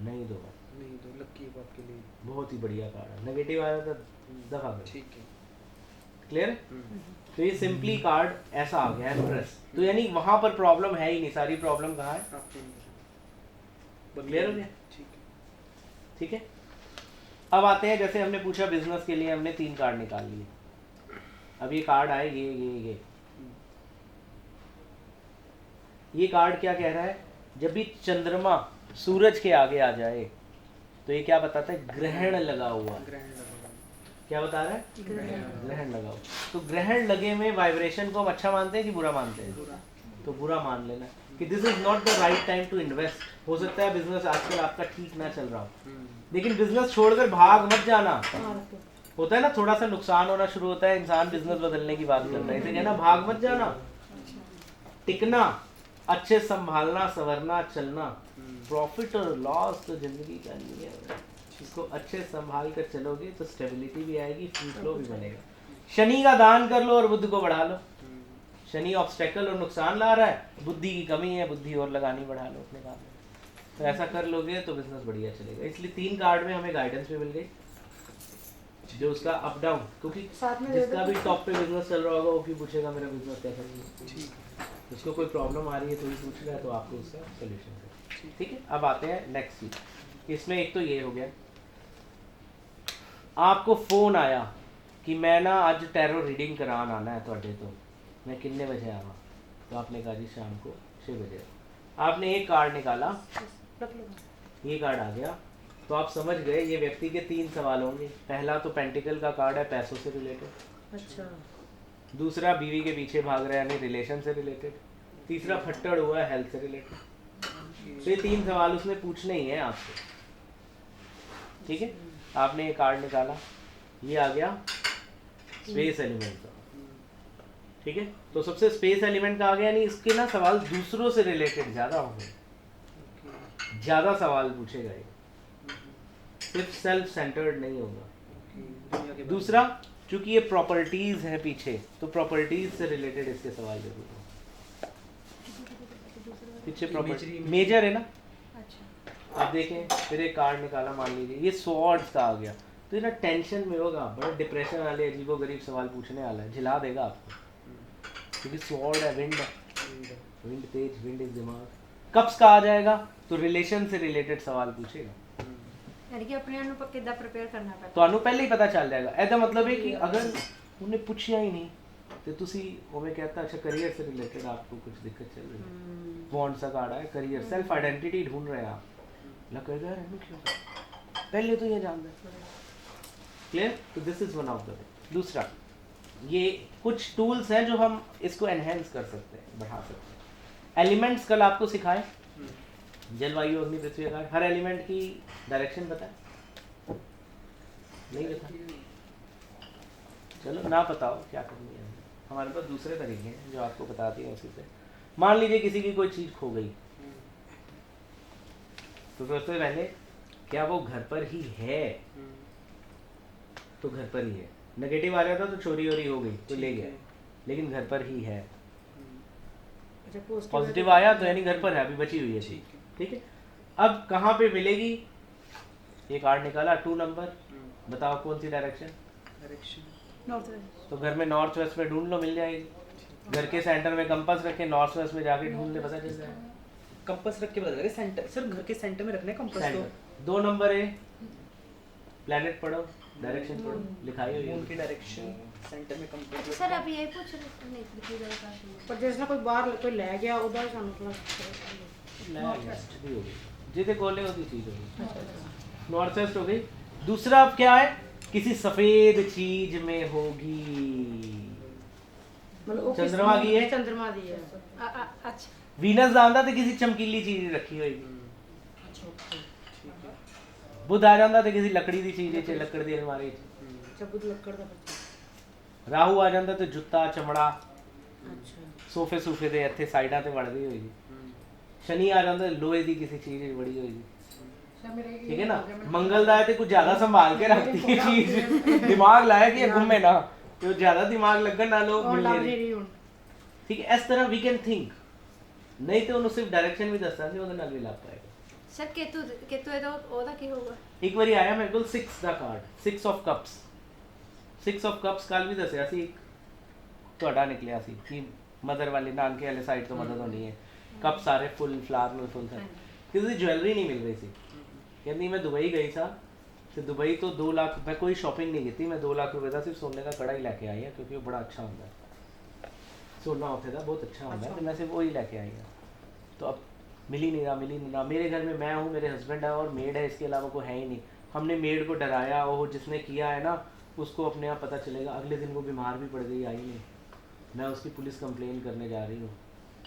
नहीं दो नहीं तो लकी है आपके लिए। बहुत ही बढ़िया कार्ड है, नेगेटिव आया तो दफा कर। ठीक है। क्लियर है? तो ये सिंपली कार्ड ऐसा आ गया है प्रेस, तो यानी वहां पर प्रॉब्लम है ही नहीं, सारी प्रॉब्लम कहाँ है? आपके अंदर। क्लियर हो गया? ठीक है। ठीक है, अब आते हैं, जैसे हमने पूछा बिजनेस के लिए हमने 3 कार्ड निकाल लिए। अब ये कार्ड आए, ये कार्ड क्या कह रहा है? जब भी चंद्रमा सूरज के आगे आ जाए तो ये क्या बताता है? ग्रहण लगा हुआ है। ग्रहण लगा। क्या बता रहा है? ग्रहण लगा हुआ। तो ग्रहण लगे में वाइब्रेशन को हम अच्छा मानते हैं कि बुरा मानते हैं? बुरा। तो बुरा मान लेना कि this is not the right time to invest. हो सकता है बिजनेस आजकल आपका ठीक ना चल रहा हो, लेकिन बिजनेस छोड़कर भाग मत जाना। होता है ना, थोड़ा सा नुकसान होना शुरू होता है, इंसान बिजनेस बदलने की बात करता है, इसे कहना भाग मत जाना। टिकना, अच्छे संभालना, संवरना, चलना। प्रॉफिट और लॉस तो जिंदगी का नहीं है, इसको अच्छे संभाल कर चलोगे तो स्टेबिलिटी भी आएगी, फ्री फ्लो भी बनेगा। शनि का दान कर लो और बुद्धि को बढ़ा लो। शनि ऑब्स्टेकल और नुकसान ला रहा है, बुद्धि की कमी है, बुद्धि और लगानी बढ़ा लो अपने काम में। तो ऐसा कर लोगे तो बिजनेस बढ़िया चलेगा। इसलिए 3 कार्ड में हमें गाइडेंस भी मिल गई, जो उसका अप डाउन, क्योंकि जिसका भी टॉप पे बिजनेस चल रहा होगा वो भी पूछेगा मेरा बिजनेस कैसा है, उसको कोई प्रॉब्लम आ रही है तो भी पूछ रहा है, तो आपको उसका सोल्यूशन है। ठीक है, अब आते हैं नेक्स्ट चीज। इसमें एक तो ये हो गया, आपको फोन आया कि मैं ना आज टैरो रीडिंग करान आना है थोड़े, तो मैं कितने बजे आवा? तो आपने कहा जी शाम को 6 बजे। आपने एक कार्ड निकाला, ये कार्ड आ गया, तो आप समझ गए ये व्यक्ति के 3 सवाल होंगे। पहला तो पेंटिकल का कार्ड है, पैसों से रिलेटेड। अच्छा। दूसरा बीवी के पीछे भाग रहा है, यानी रिलेशन से रिलेटेड। तीसरा फट्टड़ हुआ है, हेल्थ से रिलेटेड। तो ये 3 सवाल उसने पूछने ही है आपसे। ठीक है, आपने ये कार्ड निकाला, ये आ गया स्पेस एलिमेंट का। ठीक है, तो सबसे स्पेस एलिमेंट का आ गया, यानी इसके ना सवाल दूसरों से रिलेटेड ज्यादा होंगे, ज्यादा सवाल पूछेगा ये, सिर्फ सेल्फ सेंटर्ड नहीं होगा। दूसरा, चूंकि ये प्रॉपर्टीज है पीछे, तो प्रॉपर्टीज से रिलेटेड इसके सवाल जरूर होंगे। पीछे प्रॉपर्टी मेजर है ना। अच्छा। अब देखें, फिर एक कार्ड निकाला, मान लीजिए ये स्वॉर्ड्स का आ गया, तो ये ना टेंशन में होगा, बड़ा डिप्रेशन वाले अजीबो गरीब सवाल पूछने वाला है, झिला देगा आपको, क्योंकि स्वॉर्ड है, विंड है, विंड तेज, विंड इज दिमाग। कप्स का आ जाएगा तो रिलेशन से रिलेटेड सवाल पूछेगा, यानी कि अपने आप को कितना प्रिपेयर करना पड़ता है, ਤੁਹਾਨੂੰ ਪਹਿਲੇ ਹੀ ਪਤਾ ਚੱਲ ਜਾਏਗਾ। ਇਹਦਾ मतलब है कि अगर ਉਹਨੇ ਪੁੱਛਿਆ ਹੀ ਨਹੀਂ ਤੇ ਤੁਸੀਂ ਉਵੇਂ कहता अच्छा करियर से रिलेटेड आपको कुछ दिक्कत चल रही है, बॉन्ड सा कार्ड है, करियर, सेल्फ आइडेंटिटी ढूंढ रहे हैं आप, लगेगा यार हमें क्यों, पहले तो ये जान लें। क्लियर? तो this is one of the way. दूसरा, ये कुछ टूल्स हैं जो हम इसको एनहेंस कर सकते हैं, बढ़ा सकते हैं। एलिमेंट्स कल आपको सिखाए, जलवायु, अग्नि, पृथ्वी, आकाश, हर एलिमेंट की डायरेक्शन पता है? नहीं पता? चलो ना पता हो क्या करनी है, हमारे पास दूसरे तरीके हैं जो आपको बताती हैं उसी से। मान लीजिए किसी की कोई चीज़ खो गई, तो सबसे पहले क्या वो घर पर ही है? तो घर पर ही है। नेगेटिव आ रहा था तो चोरी वोरी हो गई तो ले गया, लेकिन घर पर ही है। पॉजिटिव आया तो यानी घर पर है, अभी बची हुई है चीज। ठीक है, अब कहाँ पे मिलेगी? ये कार्ड निकाला, 2 नंबर, बताओ कौन सी डायरेक्शन? North west. तो घर में नॉर्थ वेस्ट में ढूंढ लो, मिल जाएगी। घर के सेंटर में कंपास रखे, नॉर्थ वेस्ट में जाके ढूंढ ले, पता चल जाएगा। कंपास रख के बता दे सेंटर, सर घर के सेंटर में रखना है कंपास को। 2 नंबर है, प्लेनेट पढ़ो, डायरेक्शन पढ़ो, लिखाई हुई है मून की डायरेक्शन, सेंटर में कंपास। सर अब ये पूछ रहे नहीं पृथ्वी का कार्ड, पर जैसे कोई बाहर कोई ले गया उधर सानू थोड़ा नॉर्थ वेस्ट भी होगी, जिसे खोले होती चीज होगी। नॉर्थ वेस्ट हो गई। दूसरा अब क्या है? किसी सफेद चीज में होगी, मतलब चंद्रमा की है, चंद्रमा दी है। अच्छा, वीनस जाता तो किसी चमकीली चीज रखी होगी। बुध आ जाता तो किसी लकड़ी दी चीज है, लकड़ दी अलमारी। बुध लकड़ का। राहु आ जाता तो जुत्ता, चमड़ा, अच्छा, सोफे सूफे दे इत्थे साइडां ते वड़दी होगी। शनि आ जाता लोहे दी किसी चीज बड़ी होगी। ठीक है ना। मंगल दा है तो कुछ ज्यादा संभाल के रखती है चीज, दिमाग लाया कि घूमे ना, तो ज्यादा दिमाग लगन ना लो मिल। ठीक है, इस तरह वी कैन थिंक, नहीं तो उन्हें सिर्फ डायरेक्शन भी दसता नहीं, ਉਹਦੇ ਨਾਲ भी ला पाएगा। ਸਰ ਕੇਤੂ ਇਹਦਾ ਉਹਦਾ ਕੀ ਹੋਊਗਾ? ਇੱਕ ਵਾਰੀ ਆਇਆ ਮੇਰੇ ਕੋਲ 6 ਦਾ card, 6 of cups. 6 of cups ਕੱਲ ਵੀ ਦੱਸਿਆ ਸੀ, ਇੱਕ ਤੁਹਾਡਾ ਨਿਕਲਿਆ ਸੀ ਕਿ ਮਦਰ ਵਾਲੇ ਨਾਨਕੇ ਵਾਲੇ ਸਾਈਡ ਤੋਂ ਮਦਦ ਹੋਣੀ ਹੈ। ਕੱਪ ਸਾਰੇ ਫੁੱਲ ਫਲਾਰ ਨਾਲ ਫੁੱਲ ਸਨ। ਕਿਸੇ ਦੀ ਜਵੈਲਰੀ ਨਹੀਂ ਮਿਲ ਰਹੀ ਸੀ। ਕਹਿੰਦੀ ਮੈਂ ਦੁਬਈ ਗਈ ਸਾਂ ਤੇ ਦੁਬਈ ਤੋਂ 2 ਲੱਖ, ਮੈਂ ਕੋਈ ਸ਼ਾਪਿੰਗ ਨਹੀਂ ਕੀਤੀ, ਮੈਂ 2 ਲੱਖ ਰੁਪਏ ਦਾ ਸਿਰਫ ਸੋਨੇ ਦਾ ਕੜਾ ਹੀ ਲੈ ਕੇ ਆਈ ਹਾਂ ਕਿਉਂਕਿ ਉਹ ਬੜਾ ਅੱਛਾ ਹੁੰਦਾ ਹੈ, सोना ਉੱਥੇ ਦਾ बहुत अच्छा ਹੁੰਦਾ है, तो मैं सिर्फ वही लेके आई हूँ। तो अब मिल ही नहीं रहा। मेरे घर में मैं हूँ, मेरे हस्बैंड है और मेड है, इसके अलावा कोई है ही नहीं। हमने मेड को डराया, वो जिसने किया है ना उसको अपने आप पता चलेगा। अगले दिन वो बीमार भी पड़ गई, आई नहीं। मैं उसकी पुलिस कंप्लेन करने जा रही हूँ।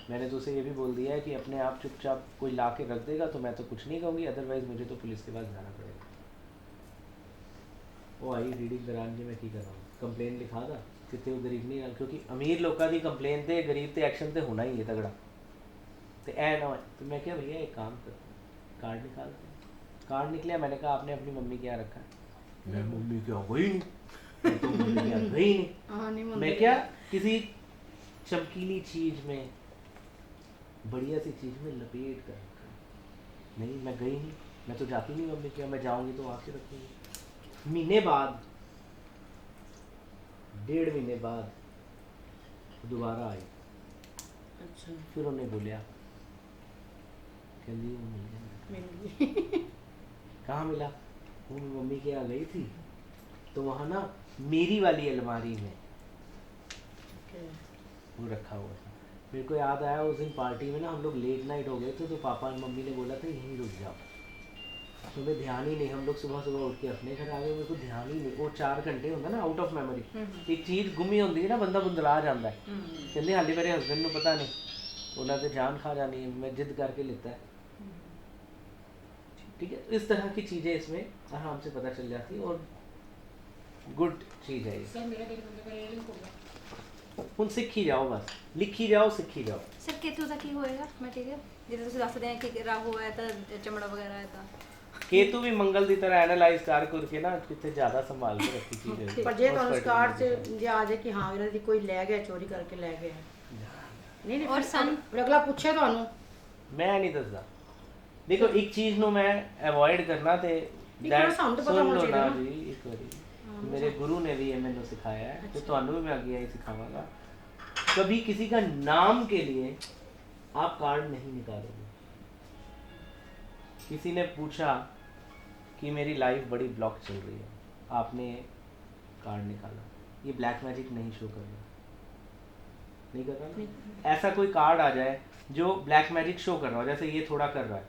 मैंने तो उसे ये भी बोल दिया है कि अपने आप चुपचाप कोई ला के रख देगा तो मैं तो कुछ नहीं कहूँगी, अदरवाइज़ मुझे तो पुलिस के पास जाना पड़ेगा। वो आई रीडिंग कराने मैं की कर रहा हूँ, कंप्लेन लिखा था कितने वो गरीब नहीं, क्योंकि अमीर लोगों की कंप्लेन थे, गरीब ते एक्शन ते होना ही है तगड़ा। तो ऐ ना होए तो मैं क्या भैया एक काम कर, कार्ड निकाल दो। कार्ड निकला, मैंने कहा आपने अपनी मम्मी क्या रखा है? मैं मम्मी क्या गई नहीं, मैं तो मम्मी क्या गई नहीं। हाँ नहीं मैं क्या किसी चमकीली चीज में, बढ़िया सी चीज में लपेट कर रखा है। नहीं मैं गई नहीं, मैं तो जाती नहीं मम्मी क्या, मैं जाऊंगी तो आके रखूंगी। महीने बाद, 1.5 महीने बाद दोबारा आई। अच्छा फिर उन्हें बोलिया, कहती वो मिल गया। मिल गई। कहाँ मिला? वो मम्मी के यहाँ गई थी तो वहाँ ना मेरी वाली अलमारी में वो रखा हुआ था। मेरे को याद आया उस दिन पार्टी में ना हम लोग लेट नाइट हो गए थे, तो पापा और मम्मी ने बोला था यहीं रुक जाओ। तो मैं ध्यान ही नहीं, हम लोग सुबह सुबह उठ के अपने घर आ गए, मेरे को ध्यान ही नहीं। वो 4 घंटे होंगे ना आउट ऑफ मेमोरी, एक चीज़ गुमी होती है ना, बंदा बुंदला जाता है। कहते हाले मेरे हस्बैंड को पता नहीं, उन्हें तो जान खा जानी है, मैं जिद करके लेता है। ठीक है, इस तरह की चीज़ें इसमें आराम से पता चल जाती है और गुड चीज़ है ये। सर मेरा देख लो मेरा लिंक होगा। ਹੁਣ ਸਿੱਖੀ ਜਾਓ, ਬਸ ਲਿਖੀ ਜਾਓ, ਸਿੱਖੀ ਜਾਓ। ਸਰ ਕੇਤੂ ਦਾ ਕੀ ਹੋਏਗਾ ਮਟੀਰੀਅਲ? ਜਿਵੇਂ ਤੁਸੀਂ ਦੱਸਦੇ ਆ ਕਿ ਰਾਹੂ ਹੈ ਤਾਂ ਚਮੜਾ ਵਗੈਰਾ ਹੈ ਤਾਂ केतु भी मंगल की तरह एनालाइज कर करके ना कितने ज्यादा संभाल के रखी चीज पर जे ਤੁਹਾਨੂੰ ਸਟਾਰਟ ਚ ਜੇ ਆ ਜਾਏ ਕਿ ਹਾਂ ਇਹਨਾਂ ਦੀ ਕੋਈ ਲੈ ਗਿਆ, ਚੋਰੀ ਕਰਕੇ ਲੈ ਗਿਆ, ਨਹੀਂ ਨਹੀਂ ਔਰ ਸਨ ਫਿਰ ਅਗਲਾ ਪੁੱਛੇ ਤੁਹਾਨੂੰ। मैं नहीं दसदा। देखो एक चीज नु मैं अवॉइड करना ते थोड़ा सा हमको पता सुन होना लो ना चाहिए जी, एक बारी मेरे गुरु ने भी ये मैंने सिखाया है, तो ਤੁਹਾਨੂੰ भी मैं आगे यही सिखाऊंगा। कभी किसी का नाम के लिए आप कार्ड नहीं निकालोगे। किसी ने पूछा कि मेरी लाइफ बड़ी ब्लॉक चल रही है, आपने कार्ड निकाला, ये ब्लैक मैजिक नहीं शो कर रहा, नहीं कर रहा ना? ऐसा कोई कार्ड आ जाए जो ब्लैक मैजिक शो कर रहा हो, जैसे ये थोड़ा कर रहा है,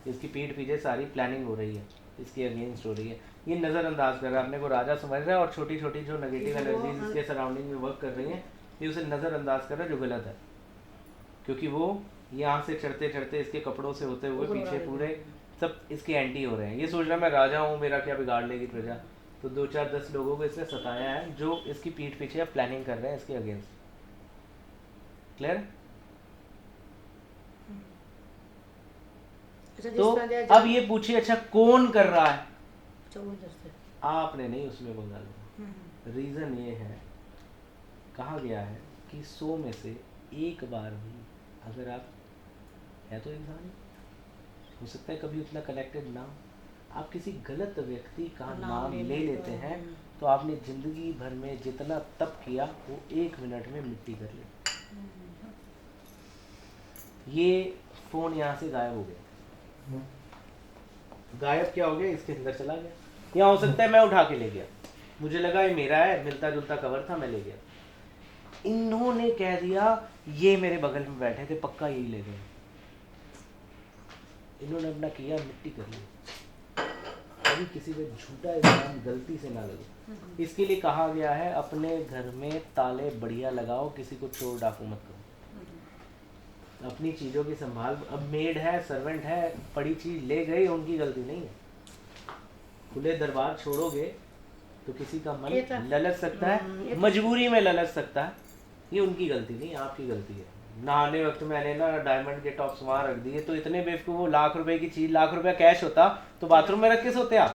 इसकी पीठ पीछे सारी प्लानिंग हो रही है, इसके अगेंस्ट हो रही है, ये नज़रअंदाज कर रहा है, अपने को राजा समझ रहा है और छोटी छोटी जो नेगेटिव एनर्जीज इसके सराउंडिंग में वर्क कर रही हैं, ये उसे नज़रअंदाज कर रहा है, जो गलत है। क्योंकि वो यहाँ से चढ़ते चढ़ते इसके कपड़ों से होते हुए पीछे पूरे सब इसके एंटी हो रहे हैं। ये सोच रहा है मैं राजा हूँ, मेरा क्या बिगाड़ लेगी प्रजा। तो 2 4 10 लोगों को इसने सताया है जो इसकी पीठ पीछे अब प्लानिंग कर रहे हैं इसके अगेंस्ट। क्लियर? तो अब ये पूछिए अच्छा कौन कर रहा है? आपने नहीं, उसमें बंगा लो। रीजन ये है, कहा गया है कि 100 में से एक बार भी अगर आप है तो इंसान हो सकता है कभी उतना कनेक्टेड ना हो, आप किसी गलत व्यक्ति का नाम ले लेते हैं तो आपने जिंदगी भर में जितना तप किया वो 1 मिनट में मिट्टी कर ले। ये फोन यहाँ से गायब हो गया, गायब क्या हो गया, इसके अंदर चला गया। या हो सकता है मैं उठा के ले गया, मुझे लगा ये मेरा है, मिलता जुलता कवर था, मैं ले गया। इन्होंने कह दिया ये मेरे बगल में बैठे थे, पक्का यही ले गए। इन्होंने अपना किया, मिट्टी कर ली। कभी किसी पे झूठा इल्जाम गलती से ना लगे। इसके लिए कहा गया है अपने घर में ताले बढ़िया लगाओ, किसी को चोर डाकू मत करो। अपनी चीज़ों की संभाल। अब मेड है, सर्वेंट है, पड़ी चीज़ ले गई, उनकी गलती नहीं है। खुले दरबार छोड़ोगे तो किसी का मन ललच सकता है, मजबूरी में ललच सकता है, ये उनकी गलती नहीं, आपकी गलती है। नहाने वक्त मैंने ना डायमंड के टॉप्स वहाँ रख दिए, तो इतने बेवकूफ़, वो लाख रुपए की चीज़, लाख रुपया कैश होता तो बाथरूम में रख के सोते आप।